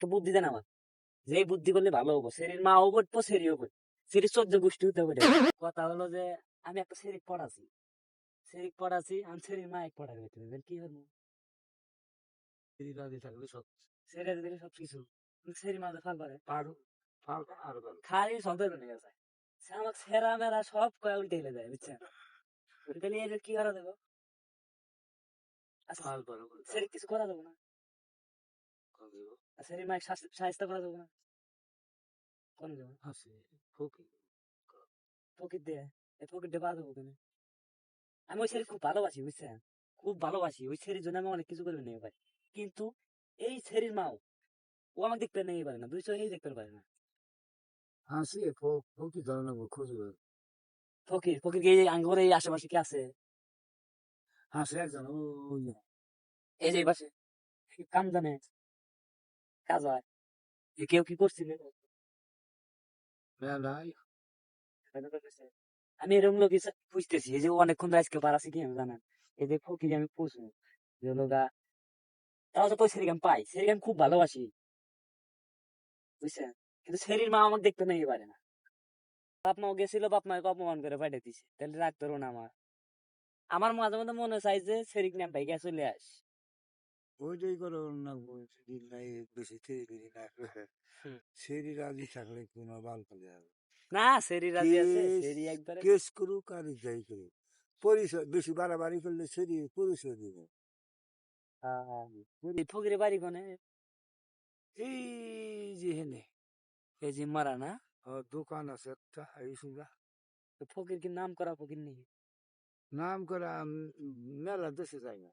একটা বুদ্ধি দেন আমার, যে এই বুদ্ধি করলে ভালো হবো, সেরির মাও করবো, সেরিও করবো, সেরির 14 গোষ্ঠী হতে পারে। কথা হলো যে আমি একটা সেরিক পড়াছি, আমি সেরির মা এক পড়াবে, তুমি কি করবো? সেরি রাজি থাকলে সব সেরে দিলে সবকিছু, সেরি মাঝে ফাল পারে, পারো, পারো আরো ভালো। খালি সন্দেহ বনে গেছে, সে আমাকে সেরা মেরা সব কয়ে উল্টে হেলে যায়, বুঝছেন? তাহলে এদের কি করা দেবো? আচ্ছা, পাল পারো করে দাও। সেরি কিছু করা যাবো না? করে দেবো। সেরি মায়ের সাহায্য করা যাবো না? কোন যাবো? আছে, ফকির। ফকির দিয়ে, এই ফকির দিয়ে পাওয়া যাবো কেন? আমি ওই ছেলে খুব ভালোবাসি, বুঝছেন? খুব ভালোবাসি ওই ছেলের জন্য, আমি অনেক কিছু করে নিয়ে পারি, কিন্তু এই ছেলের মাও, ও আমাকে দেখতে নিয়ে পারে না, দুই চোখেই দেখতে পারে না। আছে, ফকির ধরনের খুঁজবে। ফকির ফকির এই আঙ্গুর এই আশেপাশে কি আছে? আছে একজন, ওই যে এই যে এই পাশে কাম জানে, কাজ হয়, যে কেউ কি করছিল? মেলায়। আমি এরকম লোক খুঁজতেছি, এই যে অনেকক্ষণ আজকে পারাছি কি আমি জানেন, এই যে ফকির আমি পুষবো, যে লোকা, তাও তো সেরিক আমি পাই, সেরিক আমি খুব ভালোবাসি, বুঝছেন? কিন্তু সেরির মা আমাকে দেখতে নেই পারে না। বাপ মাও গেছিল, বাপ মাকে অপমান করে পাঠিয়ে দিছে, তাহলে রাগ ধরো না আমার। আমার মাঝে মধ্যে মনে চাই যে সেরিক নাম ভাই গিয়ে চলে আস। ওইটাই করো না, দিন নাই বেশি সেরি না। হুম। সেরি রাজি থাকলে কোনো বাল ফেলে যাবে। না, সেরি রাজি আছে, কেস সেরি একবারে। কেস করুক আর যাই করুক, পরিচয় বেশি বাড়াবাড়ি করলে সেরি পরিচয় দিবে। এই ফকিরের বাড়ি কোনে? এই যে হেনে এই যে মারা না? দোকান আছে একটা, এই সুবিধা তো ফকির কি নাম করা ফকির নেই? নাম করা মেলা দেশে যায় না।